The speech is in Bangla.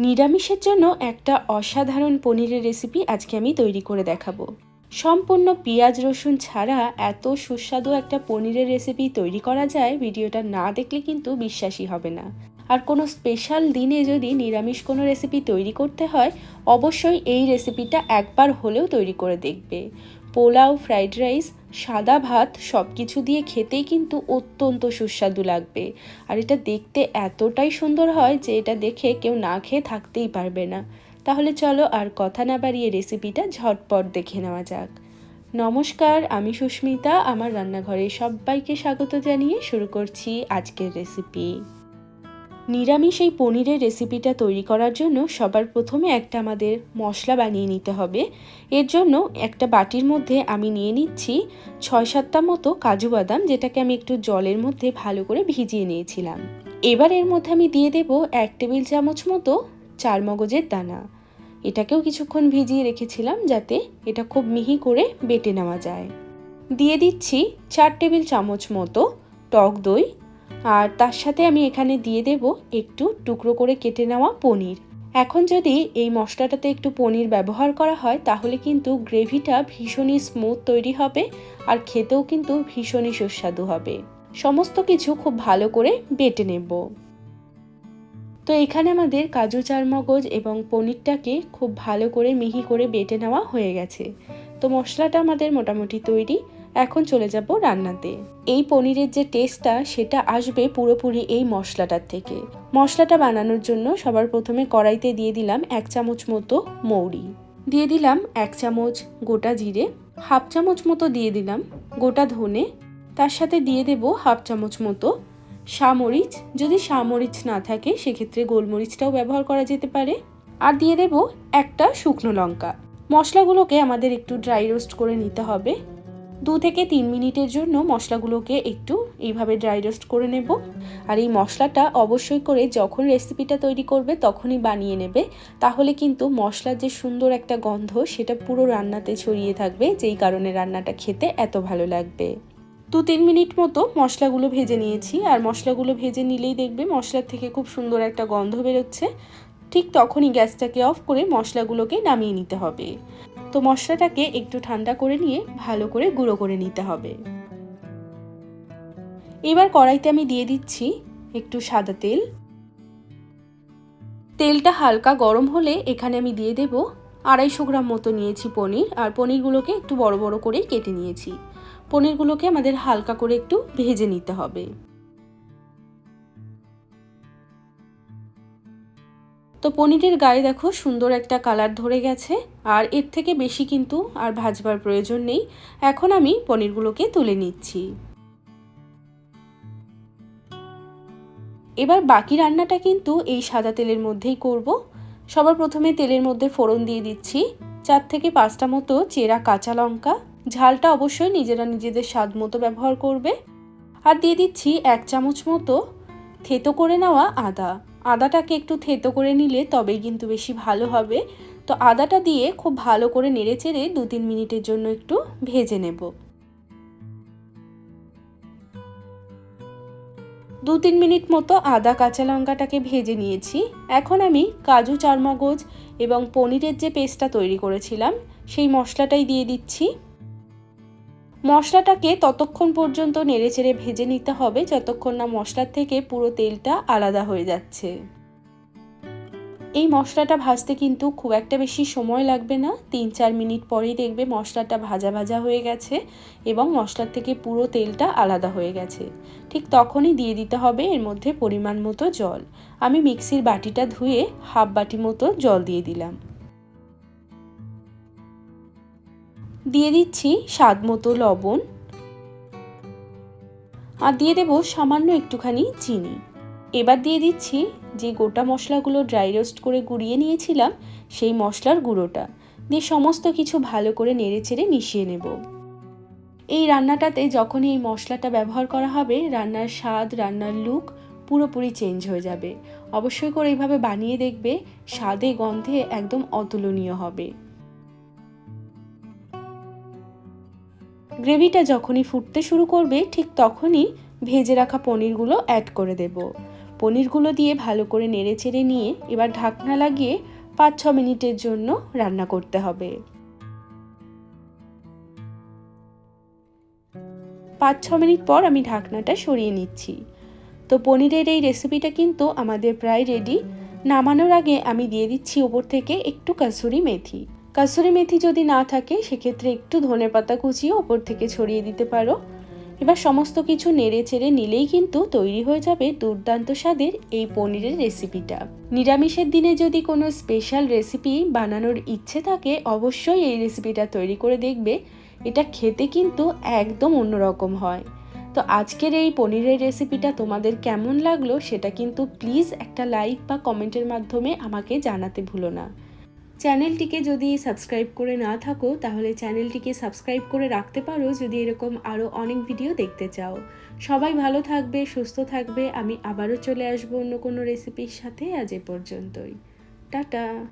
নিরামিষের জন্য একটা অসাধারণ পনিরের রেসিপি আজকে আমি তৈরি করে দেখাবো। সম্পূর্ণ পেঁয়াজ রসুন ছাড়া এত সুস্বাদু একটা পনিরের রেসিপি তৈরি করা যায়, ভিডিওটা না দেখলে কিন্তু বিশ্বাসই হবে না। আর কোনো স্পেশাল দিনে যদি নিরামিষ কোনো রেসিপি তৈরি করতে হয়, অবশ্যই এই রেসিপিটা একবার হলেও তৈরি করে দেখবে। পোলাও, ফ্রাইড রাইস, সাদা ভাত সব কিছু দিয়ে খেতেই কিন্তু অত্যন্ত সুস্বাদু লাগবে। আর এটা দেখতে এতটাই সুন্দর হয় যে এটা দেখে কেউ না খেয়ে থাকতেই পারবে না। তাহলে চলো আর কথা না বাড়িয়ে রেসিপিটা ঝটপট দেখে নেওয়া যাক। নমস্কার, আমি সুস্মিতা। আমার রান্নাঘরে সবাইকে স্বাগত জানিয়ে শুরু করছি আজকের রেসিপি। নিরামিষ এই পনিরের রেসিপিটা তৈরি করার জন্য সবার প্রথমে একটা আমাদের মশলা বানিয়ে নিতে হবে। এর জন্য একটা বাটির মধ্যে আমি নিয়ে নিচ্ছি ৬-৭টা মতো কাজু বাদাম, যেটাকে আমি একটু জলের মধ্যে ভালো করে ভিজিয়ে নিয়েছিলাম। এবার এর মধ্যে আমি দিয়ে দেব ১ টেবিল চামচ মতো চারমগজের দানা। এটাকেও কিছুক্ষণ ভিজিয়ে রেখেছিলাম যাতে এটা খুব মিহি করে বেটে নেওয়া যায়। দিয়ে দিচ্ছি ৪ টেবিল চামচ মতো টক দই, আর তার সাথে আমি এখানে দিয়ে দেব একটু টুকরো করে কেটে নেওয়া পনির। এখন যদি এই মশলাটাতে একটু পনির ব্যবহার করা হয় তাহলে কিন্তু গ্রেভিটা ভীষণই স্মুথ তৈরি হবে আর খেতেও কিন্তু ভীষণই সুস্বাদু হবে। সমস্ত কিছু খুব ভালো করে বেটে নেব। তো এখানে আমাদের কাজু, চারমগজ এবং পনিরটাকে খুব ভালো করে মিহি করে বেটে নেওয়া হয়ে গেছে। তো মশলাটা আমাদের মোটামুটি তৈরি। এখন চলে যাব রান্নাতে। এই পনিরের যে টেস্টটা সেটা আসবে পুরোপুরি এই মশলাটার থেকে। মশলাটা বানানোর জন্য সবার প্রথমে কড়াইতে দিয়ে দিলাম ১ চামচ মতো মৌরি, দিয়ে দিলাম ১ চামচ গোটা জিরে, হাফ চামচ মতো দিয়ে দিলাম গোটা ধনে, তার সাথে দিয়ে দেব হাফ চামচ মতো শামরিচ। যদি শামরিচ না থাকে সেক্ষেত্রে গোলমরিচটাও ব্যবহার করা যেতে পারে। আর দিয়ে দেব একটা শুকনো লঙ্কা। মশলাগুলোকে আমাদের একটু ড্রাই রোস্ট করে নিতে হবে। ২ থেকে ৩ মিনিটের জন্য মশলাগুলোকে একটু এইভাবে ড্রাই রোস্ট করে নেব। আর এই মশলাটা অবশ্যই করে যখন রেসিপিটা তৈরি করবে তখনই বানিয়ে নেবে, তাহলে কিন্তু মশলার যে সুন্দর একটা গন্ধ সেটা পুরো রান্নাতে ছড়িয়ে থাকবে, যেই কারণে রান্নাটা খেতে এত ভালো লাগবে। ২-৩ মিনিট মতো মশলাগুলো ভেজে নিয়েছি। আর মশলাগুলো ভেজে নিলেই দেখবে মশলার থেকে খুব সুন্দর একটা গন্ধ বেরোচ্ছে। ঠিক তখনই গ্যাসটাকে অফ করে মশলাগুলোকে নামিয়ে নিতে হবে। তো মশলাটাকে একটু ঠান্ডা করে নিয়ে ভালো করে গুঁড়ো করে নিতে হবে। এবার কড়াইতে আমি দিয়ে দিচ্ছি একটু সাদা তেল। তেলটা হালকা গরম হলে এখানে আমি দিয়ে দেব ২৫০ গ্রাম মতো নিয়েছি পনির। আর পনিরগুলোকে একটু বড় বড় করে কেটে নিয়েছি। পনিরগুলোকে আমাদের হালকা করে একটু ভেজে নিতে হবে। তো পনিরের গায়ে দেখো সুন্দর একটা কালার ধরে গেছে। আর এর থেকে বেশি কিন্তু আর ভাজবার প্রয়োজন নেই। এখন আমি পনিরগুলোকে তুলে নিচ্ছি। এবার বাকি রান্নাটা কিন্তু এই সাদা তেলের মধ্যেই করব। সবার প্রথমে তেলের মধ্যে ফোড়ন দিয়ে দিচ্ছি ৪ থেকে ৫টা মতো চেরা কাঁচা লঙ্কা। ঝালটা অবশ্যই নিজেরা নিজেদের স্বাদ মতো ব্যবহার করবে। আর দিয়ে দিচ্ছি ১ চামচ মতো থেতো করে নেওয়া আদা। আদাটাকে একটু থেতো করে নিলে তবেই কিন্তু বেশি ভালো হবে। তো আদাটা দিয়ে খুব ভালো করে নেড়েচেড়ে ২-৩ মিনিটের জন্য একটু ভেজে নেব। ২-৩ মিনিট মতো আদা কাঁচা লঙ্কাটাকে ভেজে নিয়েছি। এখন আমি কাজু, চারমগজ এবং পনিরের যে পেস্টটা তৈরি করেছিলাম সেই মশলাটাই দিয়ে দিচ্ছি। মশলাটাকে ততক্ষণ পর্যন্ত নেড়েচেড়ে ভেজে নিতে হবে যতক্ষণ না মশলার থেকে পুরো তেলটা আলাদা হয়ে যাচ্ছে। এই মশলাটা ভাজতে কিন্তু খুব একটা বেশি সময় লাগবে না। ৩-৪ মিনিট পরেই দেখবে মশলাটা ভাজা ভাজা হয়ে গেছে এবং মশলার থেকে পুরো তেলটা আলাদা হয়ে গেছে। ঠিক তখনই দিয়ে দিতে হবে এর মধ্যে পরিমাণ মতো জল। আমি মিক্সির বাটিটা ধুয়ে হাফ বাটি মতো জল দিয়ে দিলাম। দিয়ে দিচ্ছি স্বাদ মতো লবণ। আর দিয়ে দেব সামান্য একটুখানি চিনি। এবার দিয়ে দিচ্ছি যে গোটা মশলাগুলো ড্রাই রোস্ট করে গুঁড়িয়ে নিয়েছিলাম সেই মশলার গুঁড়োটা দিয়ে সমস্ত কিছু ভালো করে নেড়েচেড়ে মিশিয়ে নেব। এই রান্নাটাতে যখন এই মশলাটা ব্যবহার করা হবে রান্নার স্বাদ, রান্নার লুক পুরোপুরি চেঞ্জ হয়ে যাবে। অবশ্যই করে এইভাবে বানিয়ে দেখবে, স্বাদে গন্ধে একদম অতুলনীয় হবে। গ্রেভিটা যখনই ফুটতে শুরু করবে ঠিক তখনই ভেজে রাখা পনিরগুলো অ্যাড করে দেব। পনিরগুলো দিয়ে ভালো করে নেড়েচেড়ে নিয়ে এবার ঢাকনা লাগিয়ে 5-6 মিনিটের জন্য রান্না করতে হবে। 5-6 মিনিট পর আমি ঢাকনাটা সরিয়ে নিচ্ছি। তো পনিরের এই রেসিপিটা কিন্তু আমাদের প্রায় রেডি। নামানোর আগে আমি দিয়ে দিচ্ছি ওপর থেকে একটু কাসুরি মেথি। কাসুরি মেথি যদি না থাকে সেক্ষেত্রে একটু ধনেপাতা কুচিও ওপর থেকে ছড়িয়ে দিতে পারো। এবার সমস্ত কিছু নেড়ে চেড়ে নিলেই কিন্তু তৈরি হয়ে যাবে দুর্দান্ত স্বাদের এই পনিরের রেসিপিটা। নিরামিষের দিনে যদি কোনো স্পেশাল রেসিপি বানানোর ইচ্ছে থাকে অবশ্যই এই রেসিপিটা তৈরি করে দেখবে। এটা খেতে কিন্তু একদম অন্যরকম হয়। তো আজকের এই পনিরের রেসিপিটা তোমাদের কেমন লাগলো সেটা কিন্তু প্লিজ একটা লাইক বা কমেন্টের মাধ্যমে আমাকে জানাতে ভুলো না। চ্যানেলটিকে যদি সাবস্ক্রাইব করে না থাকো তাহলে চ্যানেলটিকে সাবস্ক্রাইব করে রাখতে পারো যদি এরকম আরও অনেক ভিডিও দেখতে চাও। সবাই ভালো থাকবে, সুস্থ থাকবে। আমি আবারও চলে আসবো অন্য কোনো রেসিপির সাথে। আজ এ পর্যন্তই। টাটা।